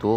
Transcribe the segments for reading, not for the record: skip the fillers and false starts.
2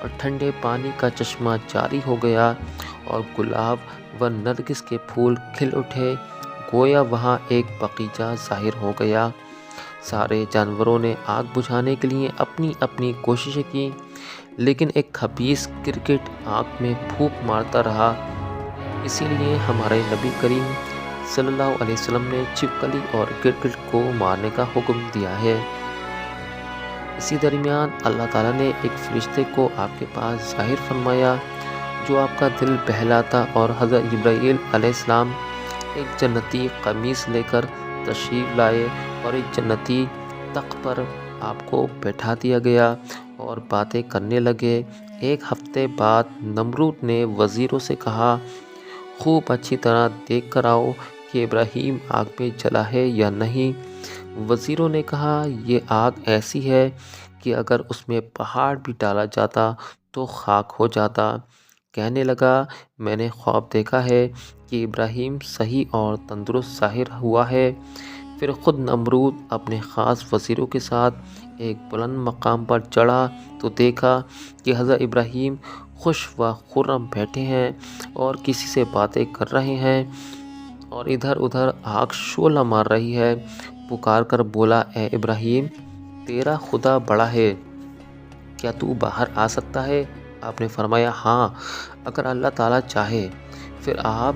اور ٹھنڈے پانی کا چشمہ جاری ہو گیا اور گلاب و نرگس کے پھول کھل اٹھے، گویا وہاں ایک باغیچہ ظاہر ہو گیا۔ سارے جانوروں نے آگ بجھانے کے لیے اپنی اپنی کوششیں کی، لیکن ایک خبیث کرکٹ آگ میں پھونک مارتا رہا۔ اسی لیے ہمارے نبی کریم صلی اللہ علیہ وسلم نے چھپکلی اور کرکٹ کو مارنے کا حکم دیا ہے۔ اسی درمیان اللہ تعالیٰ نے ایک فرشتے کو آپ کے پاس ظاہر فرمایا جو آپ کا دل بہلاتا، اور حضرت جبرائیل علیہ السلام ایک جنتی قمیص لے کر تشریف لائے اور ایک جنتی تخت پر آپ کو بیٹھا دیا گیا اور باتیں کرنے لگے۔ ایک ہفتے بعد نمرود نے وزیروں سے کہا، خوب اچھی طرح دیکھ کر آؤ کہ ابراہیم آگ میں جلا ہے یا نہیں۔ وزیروں نے کہا، یہ آگ ایسی ہے کہ اگر اس میں پہاڑ بھی ڈالا جاتا تو خاک ہو جاتا۔ کہنے لگا، میں نے خواب دیکھا ہے کہ ابراہیم صحیح اور تندرست ظاہر ہوا ہے۔ پھر خود نمرود اپنے خاص وزیروں کے ساتھ ایک بلند مقام پر چڑھا تو دیکھا کہ حضرت ابراہیم خوش و خرم بیٹھے ہیں اور کسی سے باتیں کر رہے ہیں، اور ادھر ادھر آگ شعلہ مار رہی ہے۔ پکار کر بولا، اے ابراہیم، تیرا خدا بڑا ہے، کیا تو باہر آ سکتا ہے؟ آپ نے فرمایا، ہاں، اگر اللہ تعالیٰ چاہے۔ پھر آپ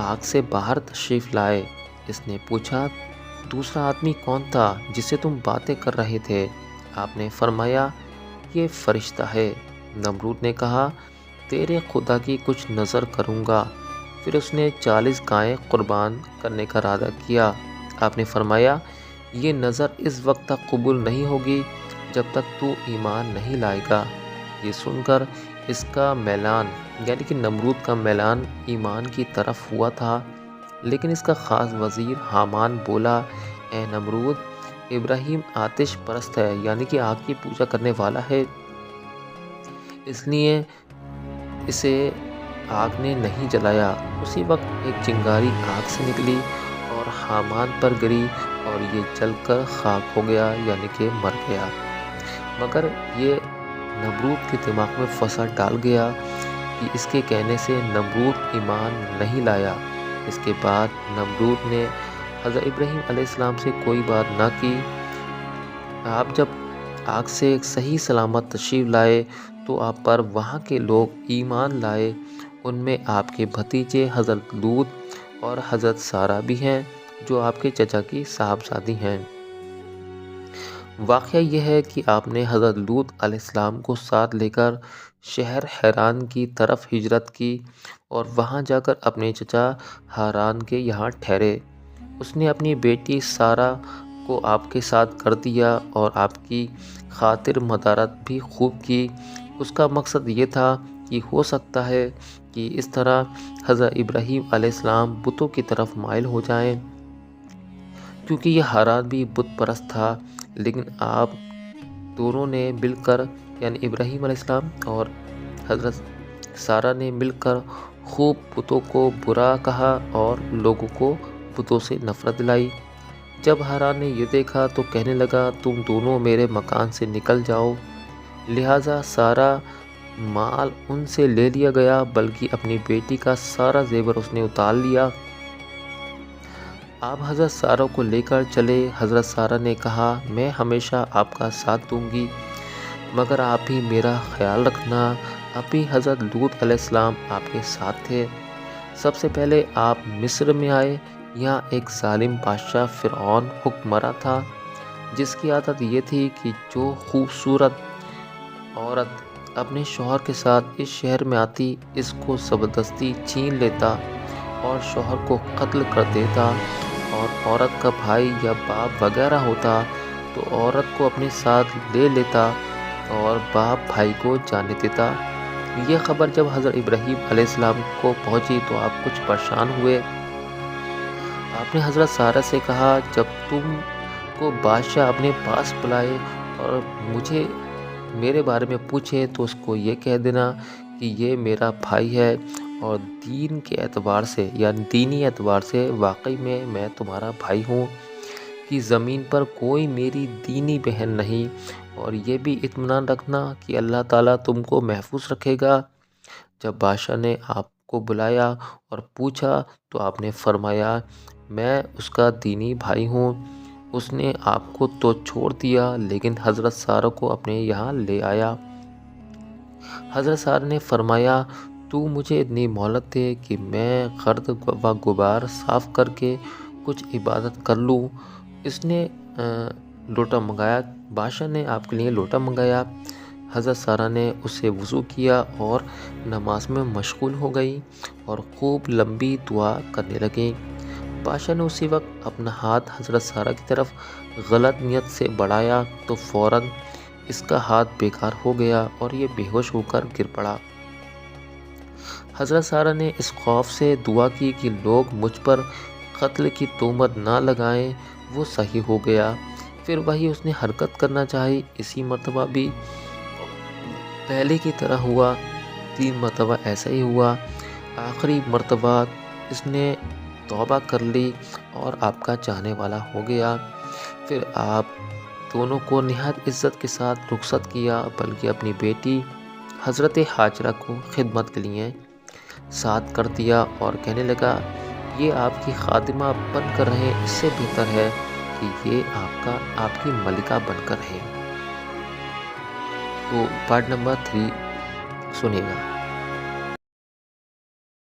آگ سے باہر تشریف لائے۔ اس نے پوچھا، دوسرا آدمی کون تھا جس سے تم باتیں کر رہے تھے؟ آپ نے فرمایا، یہ فرشتہ ہے۔ نمرود نے کہا، تیرے خدا کی کچھ نظر کروں گا۔ پھر اس نے 40 گائیں قربان کرنے کا ارادہ کیا۔ آپ نے فرمایا، یہ نظر اس وقت تک قبول نہیں ہوگی جب تک تو ایمان نہیں لائے گا۔ یہ سن کر اس کا میلان یعنی کہ نمرود کا میلان ایمان کی طرف ہوا تھا، لیکن اس کا خاص وزیر حامان بولا، اے نمرود، ابراہیم آتش پرست ہے یعنی کہ آگ کی پوجا کرنے والا ہے، اس لیے اسے آگ نے نہیں جلایا۔ اسی وقت ایک چنگاری آگ سے نکلی اور حامان پر گری اور یہ جل کر خاک ہو گیا یعنی کہ مر گیا۔ مگر یہ نمرود کے دماغ میں فساد ڈال گیا کہ اس کے کہنے سے نمرود ایمان نہیں لایا۔ اس کے بعد نمرود نے حضرت ابراہیم علیہ السلام سے کوئی بات نہ کی۔ آپ جب آگ سے صحیح سلامت تشریف لائے تو آپ پر وہاں کے لوگ ایمان لائے۔ ان میں آپ کے بھتیجے حضرت لوط اور حضرت سارہ بھی ہیں جو آپ کے چچا کی صاحبزادی ہیں۔ واقعہ یہ ہے کہ آپ نے حضرت لوط علیہ السلام کو ساتھ لے کر شہر حیران کی طرف ہجرت کی اور وہاں جا کر اپنے چچا ہاران کے یہاں ٹھہرے۔ اس نے اپنی بیٹی سارہ کو آپ کے ساتھ کر دیا اور آپ کی خاطر مدارت بھی خوب کی۔ اس کا مقصد یہ تھا کہ ہو سکتا ہے کہ اس طرح حضرت ابراہیم علیہ السلام بتوں کی طرف مائل ہو جائیں، کیونکہ یہ ہاران بھی بت پرست تھا۔ لیکن آپ دونوں نے مل کر یعنی ابراہیم علیہ السلام اور حضرت سارہ نے مل کر خوب بتوں کو برا کہا اور لوگوں کو بتوں سے نفرت دلائی۔ جب ہاران نے یہ دیکھا تو کہنے لگا، تم دونوں میرے مکان سے نکل جاؤ۔ لہٰذا سارا مال ان سے لے لیا گیا، بلکہ اپنی بیٹی کا سارا زیور اس نے اتار لیا۔ آپ حضرت سارہ کو لے کر چلے۔ حضرت سارہ نے کہا، میں ہمیشہ آپ کا ساتھ دوں گی، مگر آپ بھی میرا خیال رکھنا۔ ابھی حضرت لوط علیہ السلام آپ کے ساتھ تھے۔ سب سے پہلے آپ مصر میں آئے۔ یہاں ایک ظالم بادشاہ فرعون حکمراں تھا، جس کی عادت یہ تھی کہ جو خوبصورت عورت اپنے شوہر کے ساتھ اس شہر میں آتی، اس کو زبردستی چھین لیتا اور شوہر کو قتل کر دیتا، اور عورت کا بھائی یا باپ وغیرہ ہوتا تو عورت کو اپنے ساتھ لے لیتا اور باپ بھائی کو جانے دیتا۔ یہ خبر جب حضرت ابراہیم علیہ السلام کو پہنچی تو آپ کچھ پریشان ہوئے۔ آپ نے حضرت سارہ سے کہا، جب تم کو بادشاہ اپنے پاس بلائے اور مجھے میرے بارے میں پوچھے تو اس کو یہ کہہ دینا کہ یہ میرا بھائی ہے، اور دین کے اعتبار سے یعنی دینی اعتبار سے واقعی میں تمہارا بھائی ہوں، کہ زمین پر کوئی میری دینی بہن نہیں، اور یہ بھی اطمینان رکھنا کہ اللہ تعالیٰ تم کو محفوظ رکھے گا۔ جب بادشاہ نے آپ کو بلایا اور پوچھا تو آپ نے فرمایا میں اس کا دینی بھائی ہوں، اس نے آپ کو تو چھوڑ دیا لیکن حضرت سارہ کو اپنے یہاں لے آیا۔ حضرت سارہ نے فرمایا تو مجھے اتنی مہلت دے کہ میں گرد و غبار صاف کر کے کچھ عبادت کر لوں۔ اس نے لوٹا منگایا، بادشاہ نے آپ کے لیے لوٹا منگایا۔ حضرت سارہ نے اس سے وضو کیا اور نماز میں مشغول ہو گئی اور خوب لمبی دعا کرنے لگیں۔ بادشاہ نے اسی وقت اپنا ہاتھ حضرت سارہ کی طرف غلط نیت سے بڑھایا تو فوراً اس کا ہاتھ بیکار ہو گیا اور یہ بے ہوش ہو کر گر پڑا۔ حضرت سارہ نے اس خوف سے دعا کی کہ لوگ مجھ پر قتل کی تہمت نہ لگائیں، وہ صحیح ہو گیا۔ پھر وہی اس نے حرکت کرنا چاہی، اسی مرتبہ بھی پہلے کی طرح ہوا، 3 مرتبہ ایسا ہی ہوا۔ آخری مرتبہ اس نے توبہ کر لی اور آپ کا چاہنے والا ہو گیا۔ پھر آپ دونوں کو نہایت عزت کے ساتھ رخصت کیا، بلکہ اپنی بیٹی حضرت ہاجرہ کو خدمت کے لیے ساتھ کر دیا اور کہنے لگا یہ آپ کی خادمہ بن کر رہے، اس سے بہتر ہے کہ یہ آپ کی ملکہ بن کر رہے۔ تو پارٹ نمبر 3 سنیے گا۔